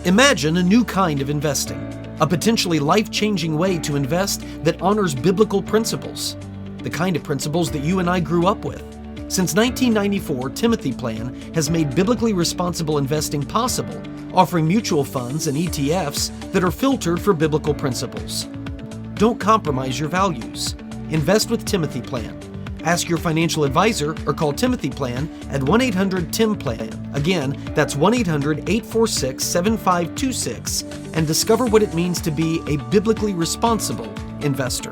Imagine a new kind of investing, a potentially life-changing way to invest that honors biblical principles, the kind of principles that you and I grew up with. Since 1994, Timothy Plan has made biblically responsible investing possible, offering mutual funds and ETFs that are filtered for biblical principles. Don't compromise your values. Invest with Timothy Plan. Ask your financial advisor or call Timothy Plan at 1-800-TIM-PLAN. Again, that's 1-800-846-7526 and discover what it means to be a biblically responsible investor.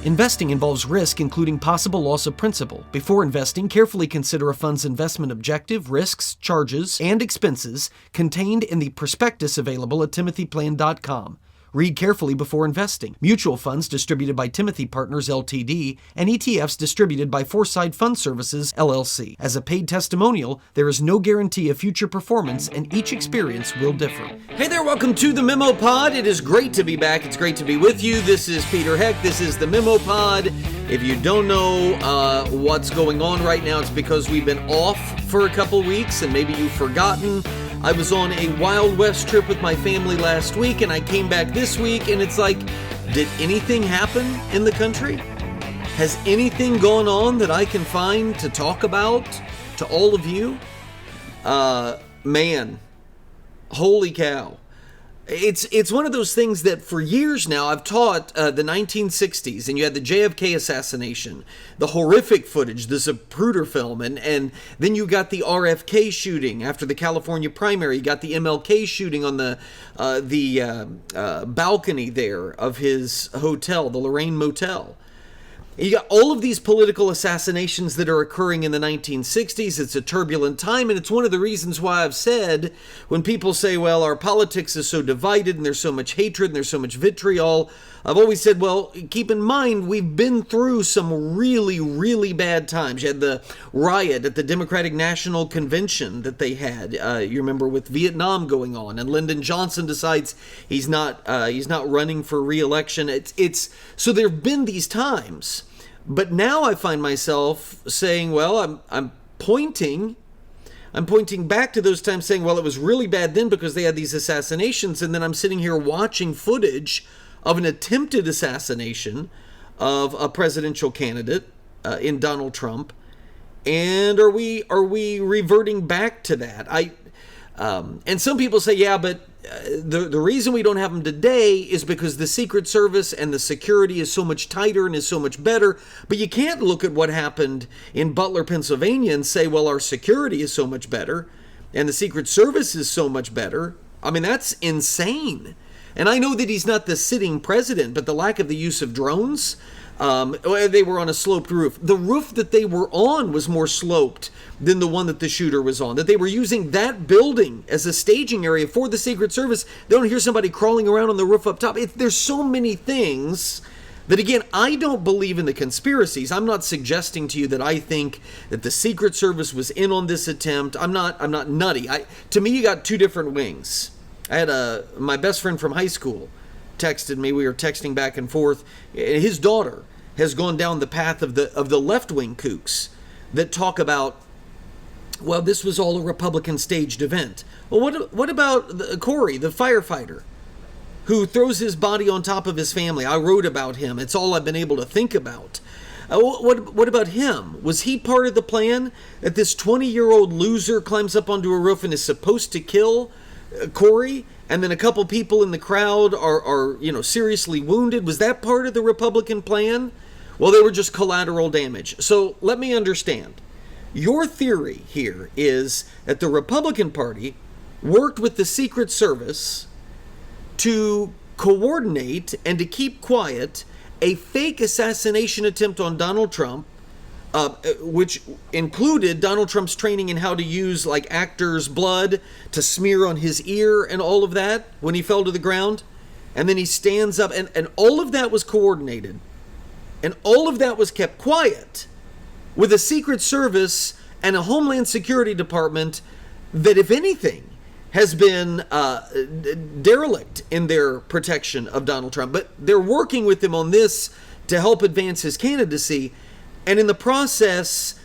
Investing involves risk, including possible loss of principal. Before investing, carefully consider a fund's investment objective, risks, charges, and expenses contained in the prospectus available at timothyplan.com. Read carefully before investing. Mutual funds distributed by Timothy Partners Ltd. and ETFs distributed by Foreside Fund Services LLC. As a paid testimonial, there is no guarantee of future performance and each experience will differ. Hey there, welcome to the Memo Pod. It is great to be back. It's great to be with you. This is Peter Heck. This is the Memo Pod. If you don't know what's going on right now, it's because we've been off for a couple weeks and maybe you've forgotten. I was on a Wild West trip with my family last week, and I came back this week, and it's like, did anything happen in the country? Has anything gone on that I can find to talk about to all of you? Man, holy cow. It's one of those things that for years now I've taught the 1960s, and you had the JFK assassination, the horrific footage, the Zapruder film, and then you got the RFK shooting after the California primary. You got the MLK shooting on the balcony there of his hotel, the Lorraine Motel. You got all of these political assassinations that are occurring in the 1960s. It's a turbulent time, and it's one of the reasons why I've said, when people say, well, our politics is so divided, and there's so much hatred, and there's so much vitriol, I've always said, well, keep in mind, we've been through some really, really bad times. You had the riot at the Democratic National Convention that they had. You remember with Vietnam going on, and Lyndon Johnson decides he's not running for re-election. So there have been these times. But now I find myself saying, well, I'm pointing back to those times saying, well, it was really bad then because they had these assassinations, and then I'm sitting here watching footage of an attempted assassination of a presidential candidate in Donald Trump. And are we reverting back to that? And some people say, yeah, but the reason we don't have them today is because the Secret Service and the security is so much tighter and is so much better. But you can't look at what happened in Butler, Pennsylvania and say, well, our security is so much better and the Secret Service is so much better. I mean, that's insane. And I know that he's not the sitting president, but the lack of the use of drones, they were on a sloped roof. The roof that they were on was more sloped than the one that the shooter was on, that they were using that building as a staging area for the Secret Service. They don't hear somebody crawling around on the roof up top. There's so many things that, again, I don't believe in the conspiracies. I'm not suggesting to you that I think that the Secret Service was in on this attempt. I'm not nutty. To me, you got two different wings. I had my best friend from high school texted me. We were texting back and forth. His daughter has gone down the path of the left-wing kooks that talk about, well, this was all a Republican staged event. Well, what about Corey, the firefighter, who throws his body on top of his family? I wrote about him. It's all I've been able to think about. What about him? Was he part of the plan that this 20-year-old loser climbs up onto a roof and is supposed to kill Corey, and then a couple people in the crowd are seriously wounded? Was that part of the Republican plan? Well, they were just collateral damage. So let me understand. Your theory here is that the Republican Party worked with the Secret Service to coordinate and to keep quiet a fake assassination attempt on Donald Trump, which included Donald Trump's training in how to use like actors' blood to smear on his ear and all of that when he fell to the ground. And then he stands up, and all of that was coordinated. And all of that was kept quiet with a Secret Service and a Homeland Security Department that, if anything, has been derelict in their protection of Donald Trump. But they're working with him on this to help advance his candidacy. And in the process,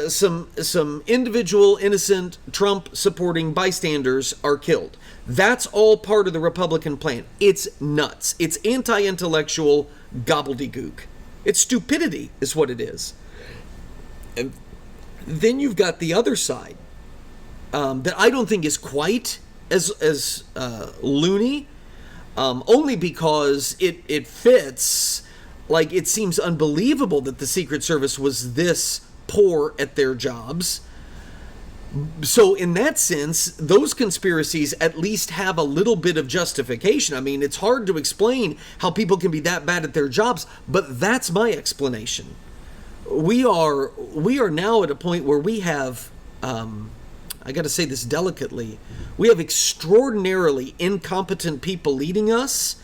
some individual innocent Trump supporting bystanders are killed. That's all part of the Republican plan. It's nuts. It's anti-intellectual gobbledygook. It's stupidity is what it is. And then you've got the other side that I don't think is quite as loony, only because it fits. Like, it seems unbelievable that the Secret Service was this poor at their jobs. So in that sense, those conspiracies at least have a little bit of justification. I mean, it's hard to explain how people can be that bad at their jobs, but that's my explanation. We are now at a point where we have, I got to say this delicately, we have extraordinarily incompetent people leading us.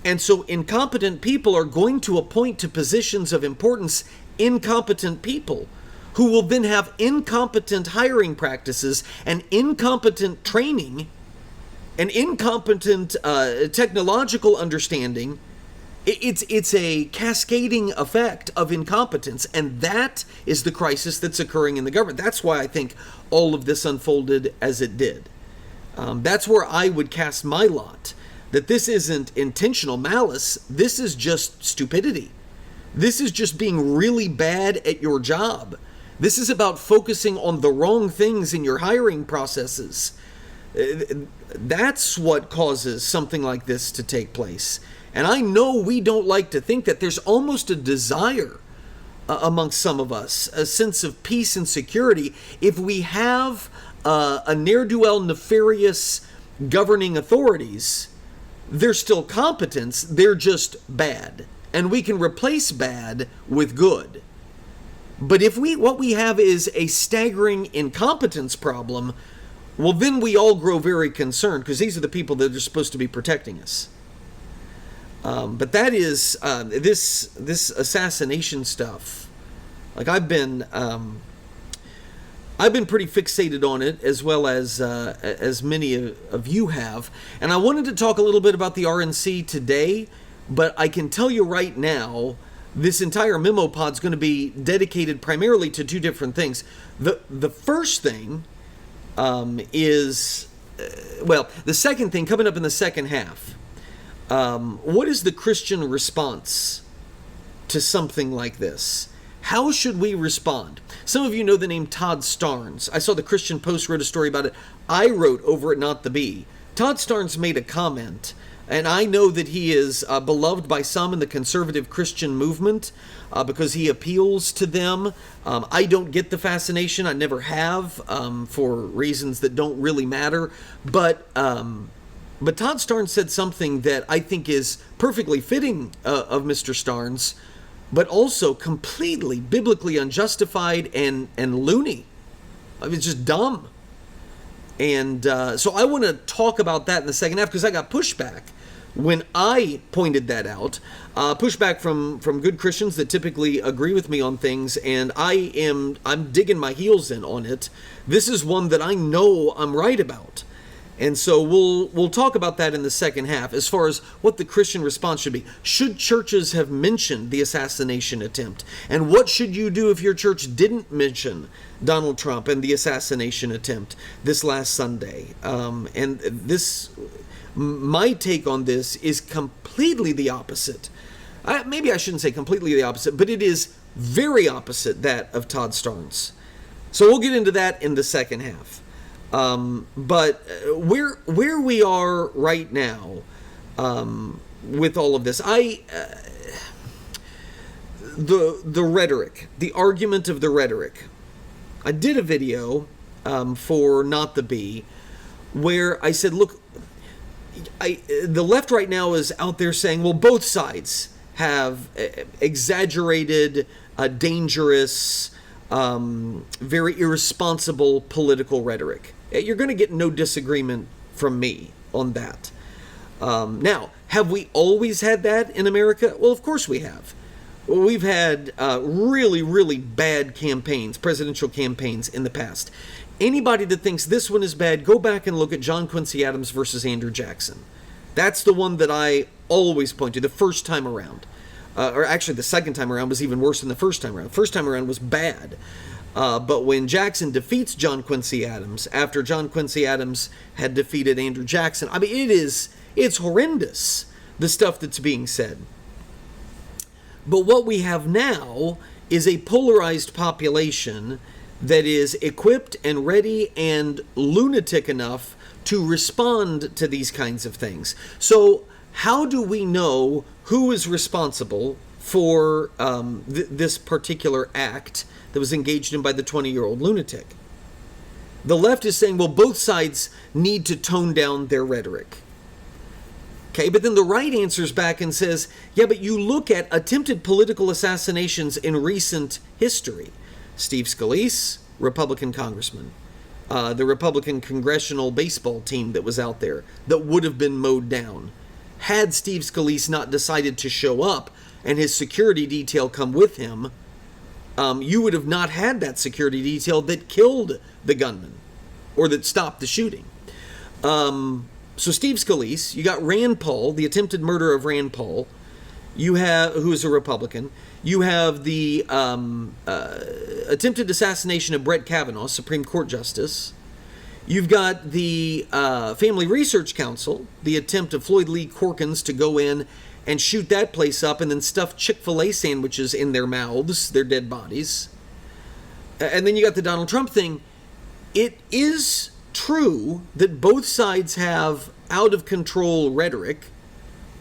And so incompetent people are going to appoint to positions of importance incompetent people, who will then have incompetent hiring practices and incompetent training and incompetent technological understanding. It's a cascading effect of incompetence, and that is the crisis that's occurring in the government. That's why I think all of this unfolded as it did. That's where I would cast my lot, that this isn't intentional malice. This is just stupidity. This is just being really bad at your job. This is about focusing on the wrong things in your hiring processes. That's what causes something like this to take place. And I know we don't like to think that. There's almost a desire amongst some of us, a sense of peace and security, if we have a ne'er-do-well nefarious governing authorities. They're still competence, they're just bad. And we can replace bad with good. But if what we have is a staggering incompetence problem, well, then we all grow very concerned, because these are the people that are supposed to be protecting us. But that is this assassination stuff. Like, I've been pretty fixated on it, as well as many of you have. And I wanted to talk a little bit about the RNC today, but I can tell you right now, this entire MemoPod is going to be dedicated primarily to two different things. The first thing is, the second thing coming up in the second half. What is the Christian response to something like this? How should we respond? Some of you know the name Todd Starnes. I saw the Christian Post wrote a story about it. I wrote over at Not the Bee. Todd Starnes made a comment, and I know that he is beloved by some in the conservative Christian movement because he appeals to them. I don't get the fascination. I never have, for reasons that don't really matter. But Todd Starnes said something that I think is perfectly fitting of Mr. Starnes, but also completely biblically unjustified and loony. I mean, it's just dumb. And so I want to talk about that in the second half, because I got pushback when I pointed that out. Pushback from good Christians that typically agree with me on things, and I'm digging my heels in on it. This is one that I know I'm right about. And so we'll talk about that in the second half, as far as what the Christian response should be. Should churches have mentioned the assassination attempt? And what should you do if your church didn't mention Donald Trump and the assassination attempt this last Sunday? And my take on this is completely the opposite. Maybe I shouldn't say completely the opposite, but it is very opposite that of Todd Starnes. So we'll get into that in the second half. But where we are right now with all of this, the rhetoric, the argument of the rhetoric. I did a video for Not the Bee where I said, look, the left right now is out there saying, well, both sides have exaggerated, dangerous, very irresponsible political rhetoric. You're going to get no disagreement from me on that. Now, have we always had that in America? Well, of course we have. We've had really, really bad campaigns, presidential campaigns in the past. Anybody that thinks this one is bad, go back and look at John Quincy Adams versus Andrew Jackson. That's the one that I always point to the first time around. Or actually, the second time around was even worse than the first time around. First time around was bad. But when Jackson defeats John Quincy Adams, after John Quincy Adams had defeated Andrew Jackson, I mean, it's horrendous, the stuff that's being said. But what we have now is a polarized population that is equipped and ready and lunatic enough to respond to these kinds of things. So how do we know who is responsible for this particular act that was engaged in by the 20-year-old lunatic? The left is saying, well, both sides need to tone down their rhetoric. Okay, but then the right answers back and says, yeah, but you look at attempted political assassinations in recent history. Steve Scalise, Republican congressman. The Republican congressional baseball team that was out there that would have been mowed down. Had Steve Scalise not decided to show up and his security detail come with him, you would have not had that security detail that killed the gunman or that stopped the shooting. So Steve Scalise, you got Rand Paul, the attempted murder of Rand Paul, you have, who is a Republican. You have the attempted assassination of Brett Kavanaugh, Supreme Court Justice. You've got the Family Research Council, the attempt of Floyd Lee Corkins to go in and shoot that place up and then stuff Chick-fil-A sandwiches in their mouths, their dead bodies. And then you got the Donald Trump thing. It is true that both sides have out-of-control rhetoric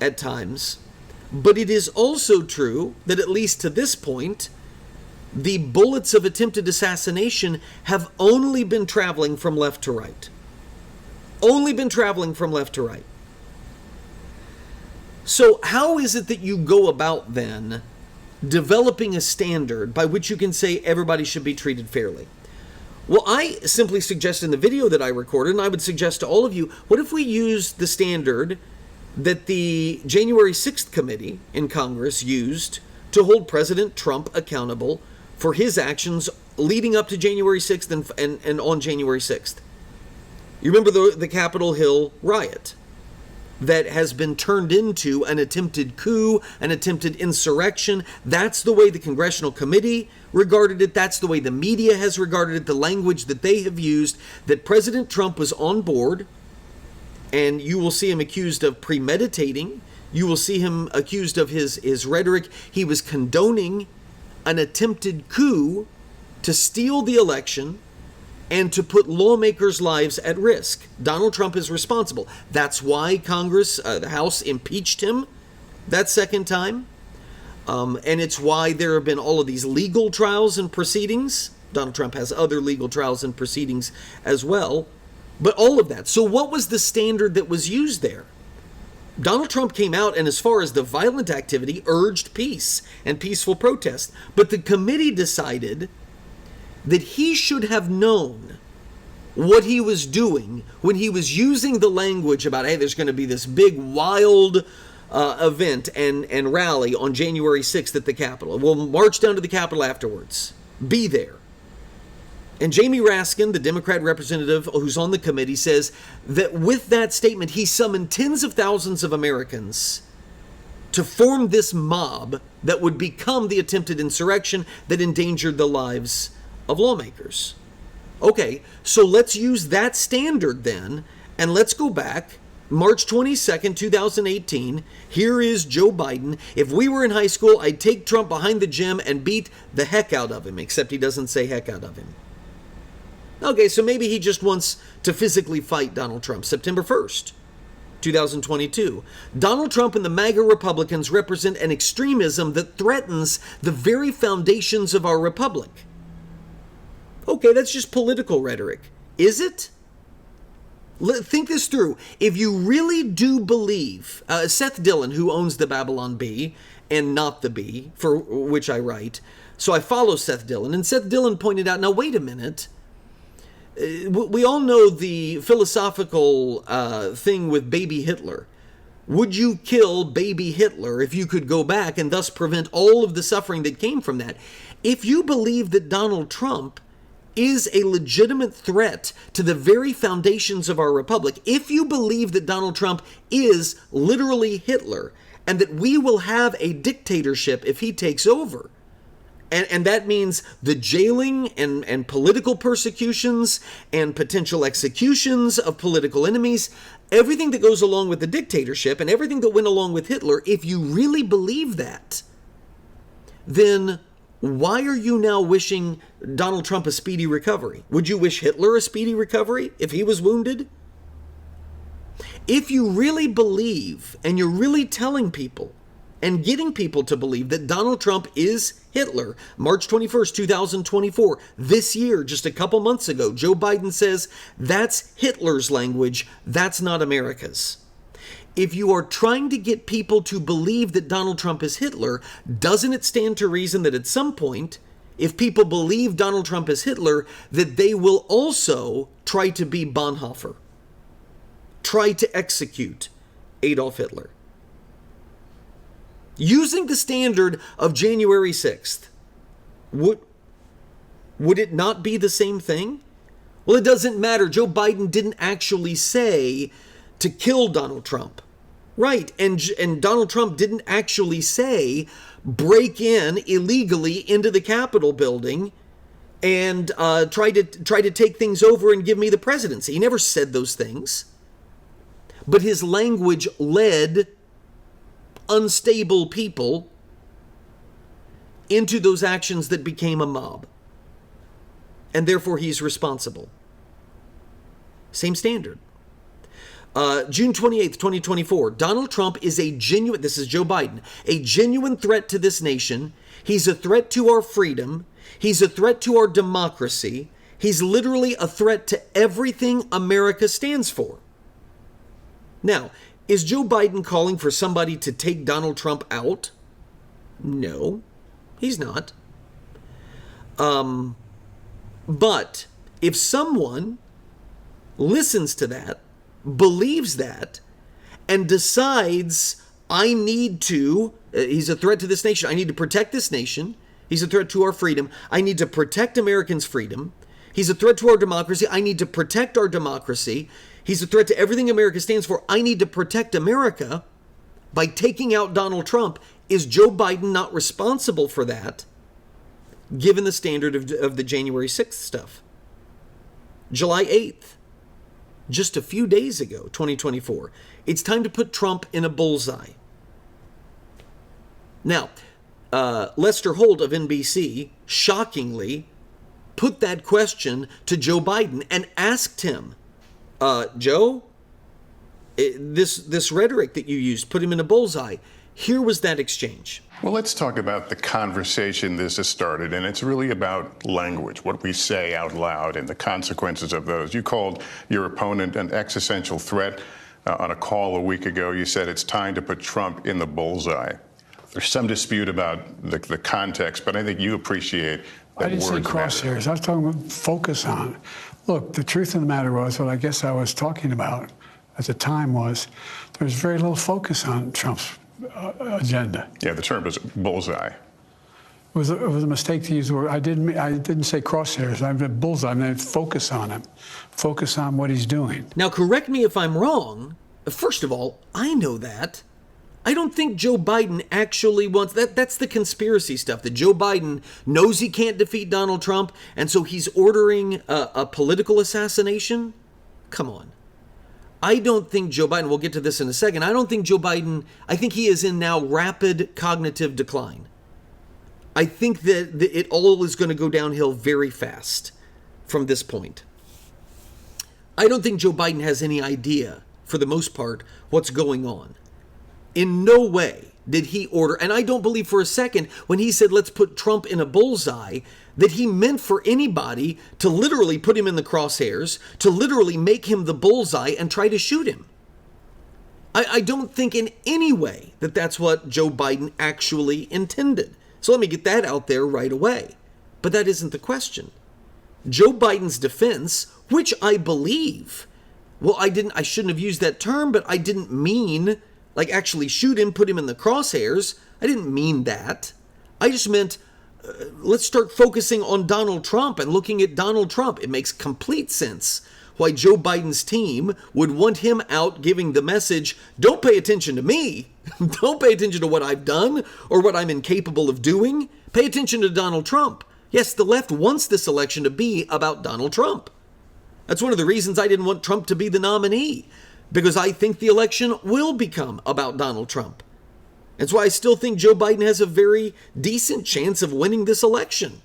at times, but it is also true that, at least to this point, the bullets of attempted assassination have only been traveling from left to right. Only been traveling from left to right. So how is it that you go about, then, developing a standard by which you can say everybody should be treated fairly? Well, I simply suggest in the video that I recorded, and I would suggest to all of you, what if we use the standard that the January 6th committee in Congress used to hold President Trump accountable for his actions leading up to January 6th and on January 6th? You remember the Capitol Hill riot that has been turned into an attempted coup, an attempted insurrection. That's the way the Congressional Committee regarded it. That's the way the media has regarded it, the language that they have used, that President Trump was on board, and you will see him accused of premeditating. You will see him accused of his rhetoric. He was condoning an attempted coup to steal the election and to put lawmakers' lives at risk. Donald Trump is responsible. That's why Congress, the House, impeached him that second time. And it's why there have been all of these legal trials and proceedings. Donald Trump has other legal trials and proceedings as well. But all of that. So what was the standard that was used there? Donald Trump came out and, as far as the violent activity, urged peace and peaceful protest. But the committee decided that he should have known what he was doing when he was using the language about, hey, there's going to be this big, wild event and rally on January 6th at the Capitol. We'll march down to the Capitol afterwards. Be there. And Jamie Raskin, the Democrat representative who's on the committee, says that with that statement, he summoned tens of thousands of Americans to form this mob that would become the attempted insurrection that endangered the lives of lawmakers. Okay, so let's use that standard then, and let's go back. March 22nd, 2018, here is Joe Biden. If we were in high school, I'd take Trump behind the gym and beat the heck out of him, except he doesn't say heck out of him. Okay, so maybe he just wants to physically fight Donald Trump. September 1st, 2022. Donald Trump and the MAGA Republicans represent an extremism that threatens the very foundations of our republic. Okay, that's just political rhetoric. Is it? Think this through. If you really do believe, Seth Dillon, who owns the Babylon Bee and Not the Bee, for which I write, so I follow Seth Dillon, and Seth Dillon pointed out, now wait a minute, we all know the philosophical thing with baby Hitler. Would you kill baby Hitler if you could go back and thus prevent all of the suffering that came from that? If you believe that Donald Trump is a legitimate threat to the very foundations of our republic, if you believe that Donald Trump is literally Hitler and that we will have a dictatorship if he takes over, And that means the jailing and political persecutions and potential executions of political enemies, everything that goes along with the dictatorship and everything that went along with Hitler. If you really believe that, then why are you now wishing Donald Trump a speedy recovery? Would you wish Hitler a speedy recovery if he was wounded? If you really believe, and you're really telling people and getting people to believe that Donald Trump is Hitler, March 21st, 2024, this year, just a couple months ago, Joe Biden says that's Hitler's language, that's not America's. If you are trying to get people to believe that Donald Trump is Hitler, doesn't it stand to reason that at some point, if people believe Donald Trump is Hitler, that they will also try to be Bonhoeffer, try to execute Adolf Hitler? Using the standard of January 6th, would it not be the same thing? Well, it doesn't matter. Joe Biden didn't actually say to kill Donald Trump. Right, and Donald Trump didn't actually say break in illegally into the Capitol building and try to take things over and give me the presidency. He never said those things. But his language led unstable people into those actions that became a mob. And therefore he's responsible. Same standard. June 28th, 2024, Donald Trump is this is Joe Biden, a genuine threat to this nation. He's a threat to our freedom. He's a threat to our democracy. He's literally a threat to everything America stands for. Now, is Joe Biden calling for somebody to take Donald Trump out? No, he's not. But if someone listens to that, believes that, and decides, I need to, he's a threat to this nation, I need to protect this nation, he's a threat to our freedom, I need to protect Americans' freedom, he's a threat to our democracy, I need to protect our democracy, he's a threat to everything America stands for, I need to protect America by taking out Donald Trump. Is Joe Biden not responsible for that, given the standard of the January 6th stuff? July 8th. Just a few days ago, 2024, it's time to put Trump in a bullseye. Now, Lester Holt of NBC shockingly put that question to Joe Biden and asked him, Joe, this rhetoric that you used, put him in a bullseye. Here was that exchange. Well, let's talk about the conversation this has started, and it's really about language, what we say out loud and the consequences of those. You called your opponent an existential threat on a call a week ago. You said it's time to put Trump in the bullseye. There's some dispute about the context, but I think you appreciate that I didn't say crosshairs. I was talking about focus on. Look, the truth of the matter was, what I guess I was talking about at the time was, there was very little focus on Trump's agenda. Yeah, the term is bullseye. It was a mistake to use the word. I didn't say crosshairs. I meant bullseye. I meant focus on him. Focus on what he's doing. Now, correct me if I'm wrong. First of all, I know that. I don't think Joe Biden actually wants that. That's the conspiracy stuff, that Joe Biden knows he can't defeat Donald Trump, and so he's ordering a political assassination. Come on. I don't think Joe Biden, we'll get to this in a second, I don't think Joe Biden, I think he is in now rapid cognitive decline. I think that it all is going to go downhill very fast from this point. I don't think Joe Biden has any idea, for the most part, what's going on. In no way did he order, and I don't believe for a second when he said let's put Trump in a bullseye, that he meant for anybody to literally put him in the crosshairs, to literally make him the bullseye and try to shoot him. I don't think in any way that that's what Joe Biden actually intended. So let me get that out there right away. But that isn't the question. Joe Biden's defense, which I believe, well, I shouldn't have used that term, but I didn't mean like actually shoot him, put him in the crosshairs. I didn't mean that. I just meant let's start focusing on Donald Trump and looking at Donald Trump. It makes complete sense why Joe Biden's team would want him out giving the message, don't pay attention to me. Don't pay attention to what I've done or what I'm incapable of doing. Pay attention to Donald Trump. Yes, the left wants this election to be about Donald Trump. That's one of the reasons I didn't want Trump to be the nominee, because I think the election will become about Donald Trump. That's why I still think Joe Biden has a very decent chance of winning this election.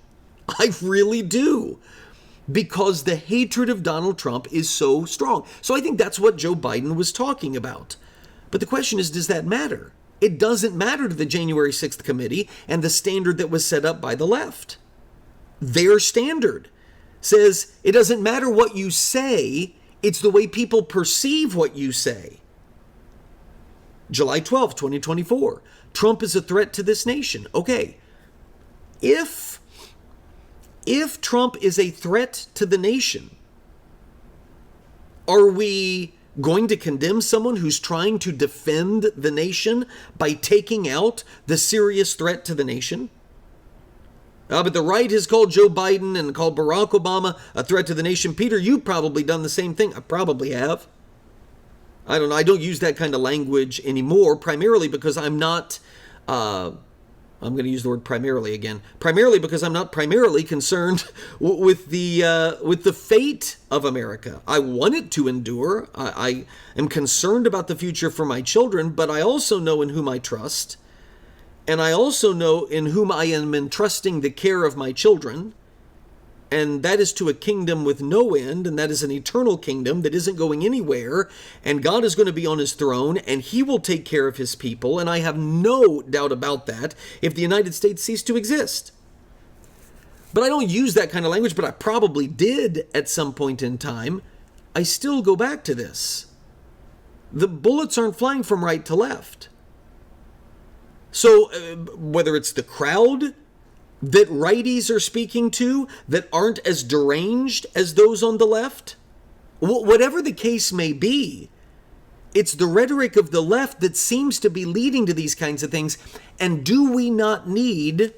I really do. Because the hatred of Donald Trump is so strong. So I think that's what Joe Biden was talking about. But the question is, does that matter? It doesn't matter to the January 6th committee and the standard that was set up by the left. Their standard says it doesn't matter what you say, it's the way people perceive what you say. July 12, 2024, Trump is a threat to this nation. Okay, if Trump is a threat to the nation, are we going to condemn someone who's trying to defend the nation by taking out the serious threat to the nation? But the right has called Joe Biden and called Barack Obama a threat to the nation. Peter, you've probably done the same thing. I probably have. I don't know. I don't use that kind of language anymore, primarily because I'm not, I'm going to use the word primarily again, primarily because I'm not primarily concerned with the fate of America. I want it to endure. I am concerned about the future for my children, but I also know in whom I trust. And I also know in whom I am entrusting the care of my children. And that is to a kingdom with no end, and that is an eternal kingdom that isn't going anywhere, and God is going to be on his throne, and he will take care of his people, and I have no doubt about that if the United States ceased to exist. But I don't use that kind of language, but I probably did at some point in time. I still go back to this. The bullets aren't flying from right to left. So whether it's the crowd that righties are speaking to that aren't as deranged as those on the left, whatever the case may be, it's the rhetoric of the left that seems to be leading to these kinds of things. And do we not need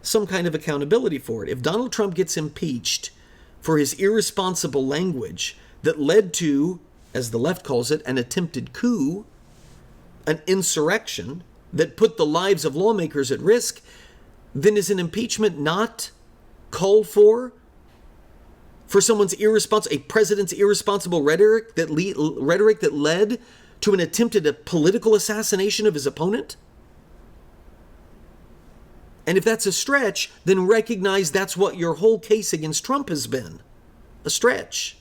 some kind of accountability for it? If Donald Trump gets impeached for his irresponsible language that led to, as the left calls it, an attempted coup, an insurrection that put the lives of lawmakers at risk, then is an impeachment not called for someone's a president's irresponsible rhetoric that led to an attempted political assassination of his opponent? And if that's a stretch, then recognize that's what your whole case against Trump has been, a stretch.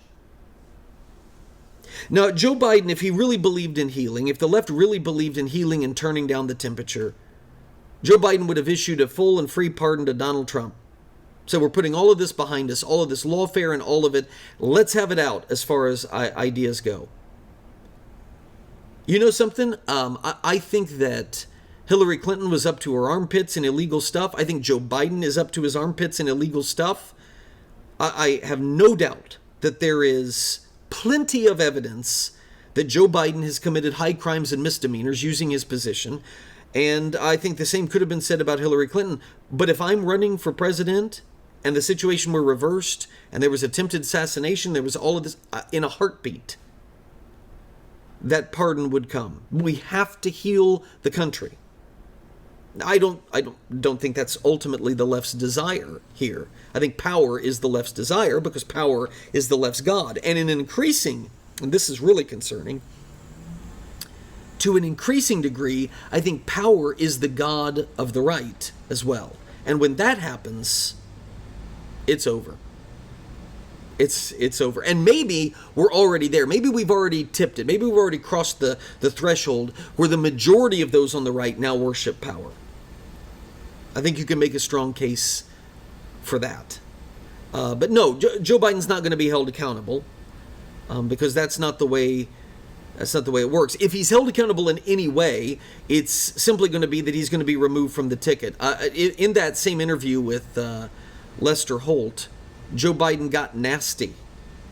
Now, Joe Biden, if he really believed in healing, if the left really believed in healing and turning down the temperature, Joe Biden would have issued a full and free pardon to Donald Trump. So we're putting all of this behind us, all of this lawfare and all of it. Let's have it out as far as ideas go. You know something? I think that Hillary Clinton was up to her armpits in illegal stuff. I think Joe Biden is up to his armpits in illegal stuff. I have no doubt that there is plenty of evidence that Joe Biden has committed high crimes and misdemeanors using his position. And I think the same could have been said about Hillary Clinton. But if I'm running for president and the situation were reversed and there was attempted assassination, there was all of this, in a heartbeat, that pardon would come. We have to heal the country. I don't think that's ultimately the left's desire here. I think power is the left's desire because power is the left's God. And and this is really concerning, to an increasing degree, I think power is the God of the right as well. And when that happens, it's over. It's over. And maybe we're already there. Maybe we've already tipped it. Maybe we've already crossed the threshold where the majority of those on the right now worship power. I think you can make a strong case for that. But no, Joe Biden's not going to be held accountable because that's not the way it works. If he's held accountable in any way, it's simply going to be that he's going to be removed from the ticket. In that same interview with Lester Holt, Joe Biden got nasty.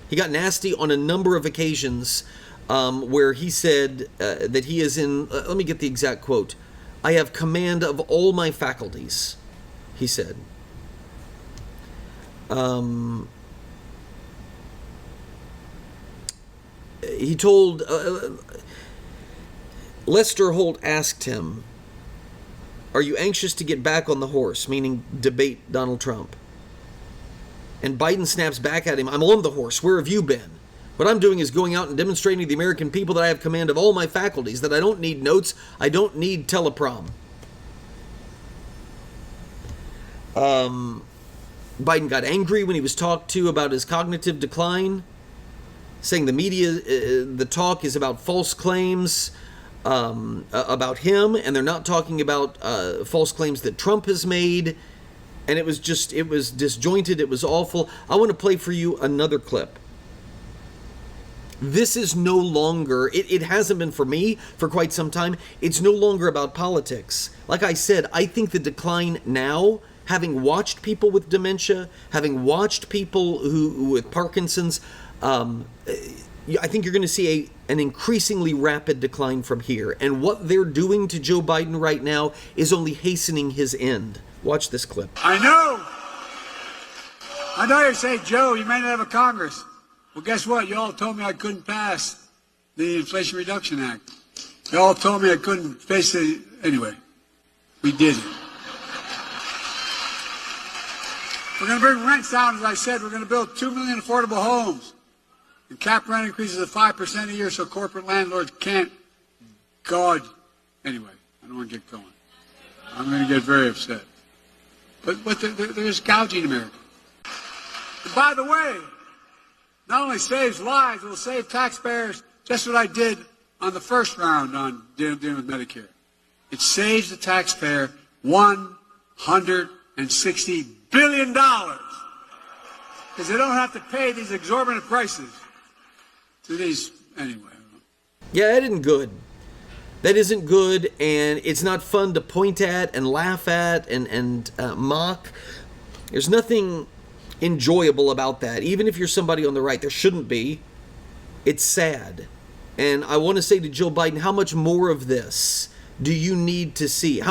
He got nasty on a number of occasions where he said that he is in, let me get the exact quote, "I have command of all my faculties," he said. he told, Lester Holt asked him, "Are you anxious to get back on the horse?" Meaning debate Donald Trump. And Biden snaps back at him, "I'm on the horse. Where have you been? What I'm doing is going out and demonstrating to the American people that I have command of all my faculties, that I don't need notes, I don't need teleprom." Biden got angry when he was talked to about his cognitive decline, saying the media, the talk is about false claims about him, and they're not talking about false claims that Trump has made. And it was disjointed, it was awful. I want to play for you another clip. This is no longer, it hasn't been for me for quite some time, it's no longer about politics. Like I said, I think the decline now, having watched people with dementia, having watched people who with Parkinson's, I think you're going to see an increasingly rapid decline from here. And what they're doing to Joe Biden right now is only hastening his end. Watch this clip. I know you say, Joe, you may not have a Congress. Well, guess what? You all told me I couldn't pass the Inflation Reduction Act. You all told me I couldn't face it. Anyway, we did it. We're going to bring rents down, as I said. We're going to build 2 million affordable homes. And cap rent increases of 5% a year so corporate landlords can't. God. Anyway, I don't want to get going. I'm going to get very upset. But there's gouging America. And by the way, not only saves lives, it will save taxpayers. Just what I did on the first round on dealing with Medicare. It saves the taxpayer $160 billion. Because they don't have to pay these exorbitant prices to these, anyway. Yeah, that isn't good. That isn't good, and it's not fun to point at and laugh at and mock. There's nothing enjoyable about that. Even if you're somebody on the right, there shouldn't be. It's sad. And I want to say to Joe Biden, how much more of this do you need to see?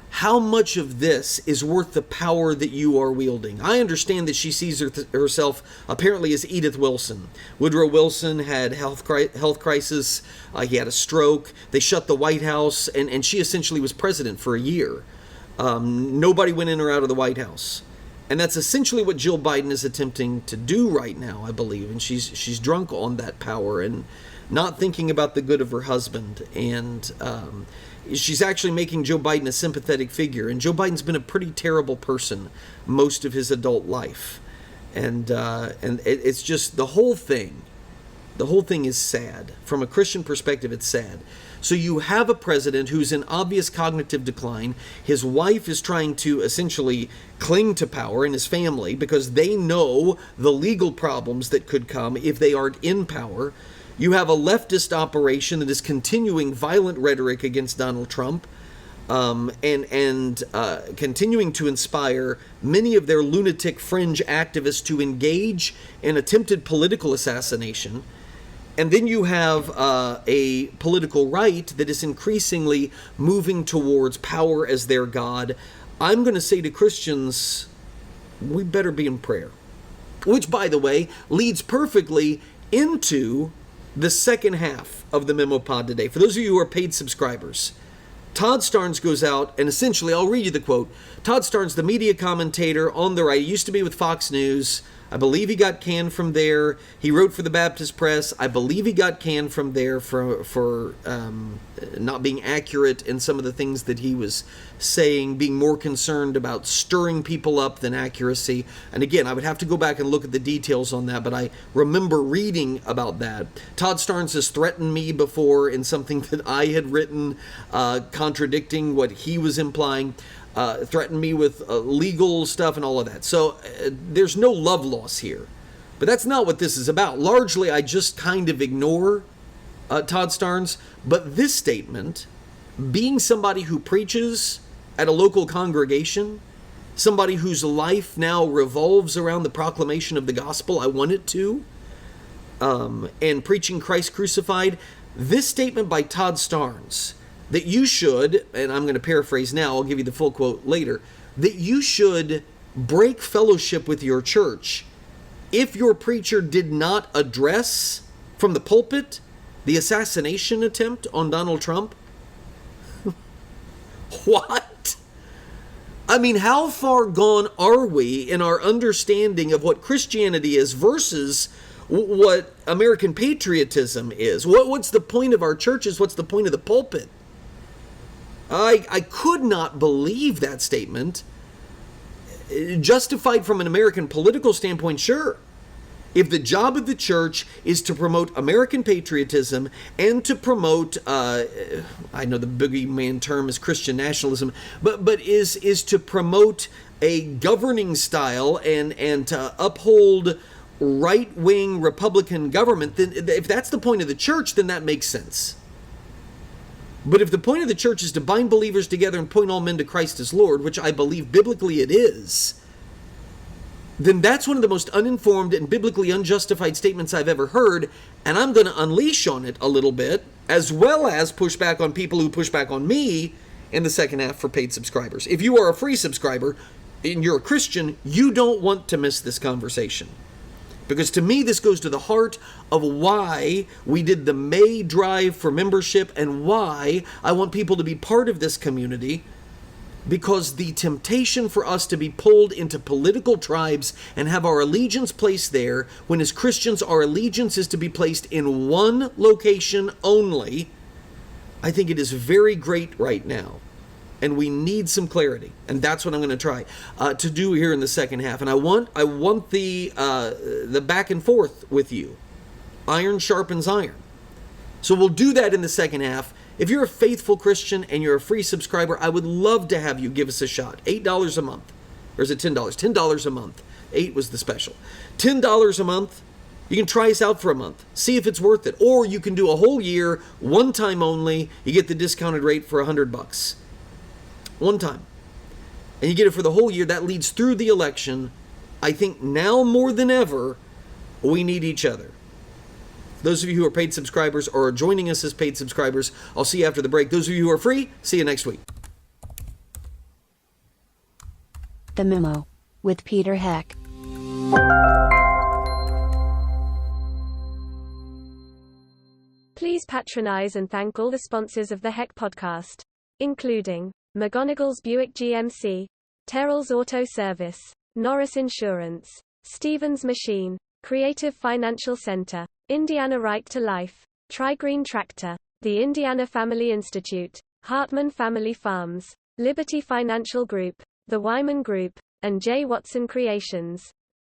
How much of this is worth the power that you are wielding? I understand that she sees herself apparently as Edith Wilson. Woodrow Wilson had health crisis. He had a stroke. They shut the White House, and she essentially was president for a year. Nobody went in or out of the White House. And that's essentially what Jill Biden is attempting to do right now, I believe. And she's drunk on that power and not thinking about the good of her husband. And she's actually making Joe Biden a sympathetic figure. And Joe Biden's been a pretty terrible person most of his adult life. And it's just the whole thing is sad. From a Christian perspective, it's sad. So you have a president who's in obvious cognitive decline. His wife is trying to essentially cling to power, and his family, because they know the legal problems that could come if they aren't in power. You have a leftist operation that is continuing violent rhetoric against Donald Trump, and continuing to inspire many of their lunatic fringe activists to engage in attempted political assassination. And then you have a political right that is increasingly moving towards power as their God. I'm going to say to Christians, we better be in prayer. Which, by the way, leads perfectly into the second half of the MemoPod today. For those of you who are paid subscribers, Todd Starnes goes out and essentially, I'll read you the quote. Todd Starnes, the media commentator on the right, he used to be with Fox News. I believe he got canned from there. He wrote for the Baptist Press. I believe he got canned from there for not being accurate in some of the things that he was saying, being more concerned about stirring people up than accuracy. And again, I would have to go back and look at the details on that, but I remember reading about that. Todd Starnes has threatened me before in something that I had written, contradicting what he was implying. Threatened me with legal stuff and all of that. So there's no love loss here. But that's not what this is about. Largely, I just kind of ignore Todd Starnes. But this statement, being somebody who preaches at a local congregation, somebody whose life now revolves around the proclamation of the gospel, I want it to, and preaching Christ crucified, this statement by Todd Starnes, that you should, and I'm going to paraphrase now, I'll give you the full quote later, that you should break fellowship with your church if your preacher did not address From the pulpit, the assassination attempt on Donald Trump. What? I mean, how far gone are we in our understanding of what Christianity is versus what American patriotism is? What's the point of our churches? What's the point of the pulpit? I could not believe that statement. Justified from an American political standpoint, sure. If the job of the church is to promote American patriotism and to promote, I know the boogeyman term is Christian nationalism, but is to promote a governing style and to uphold right-wing Republican government, then if that's the point of the church, then that makes sense. But if the point of the church is to bind believers together and point all men to Christ as Lord, which I believe biblically it is, then that's one of the most uninformed and biblically unjustified statements I've ever heard, and I'm going to unleash on it a little bit, as well as push back on people who push back on me in the second half for paid subscribers. If you are a free subscriber and you're a Christian, you don't want to miss this conversation. Because to me, this goes to the heart of why we did the May drive for membership and why I want people to be part of this community. Because the temptation for us to be pulled into political tribes and have our allegiance placed there, when as Christians our allegiance is to be placed in one location only, I think it is very great right now. And we need some clarity. And that's what I'm going to try to do here in the second half. And I want the back and forth with you. Iron sharpens iron. So we'll do that in the second half. If you're a faithful Christian and you're a free subscriber, I would love to have you give us a shot. $8 a month. Or is it $10? $10 a month. 8 was the special. $10 a month. You can try us out for a month. See if it's worth it. Or you can do a whole year, one time only. You get the discounted rate for $100. One time. And you get it for the whole year. That leads through the election. I think now more than ever, we need each other. Those of you who are paid subscribers or are joining us as paid subscribers, I'll see you after the break. Those of you who are free, see you next week. The Memo with Peter Heck. Please patronize and thank all the sponsors of the Heck podcast, including McGonigal's Buick GMC, Terrell's Auto Service, Norris Insurance, Stevens Machine, Creative Financial Center, Indiana Right to Life, Tri-Green Tractor, the Indiana Family Institute, Hartman Family Farms, Liberty Financial Group, the Wyman Group, and J. Watson Creations.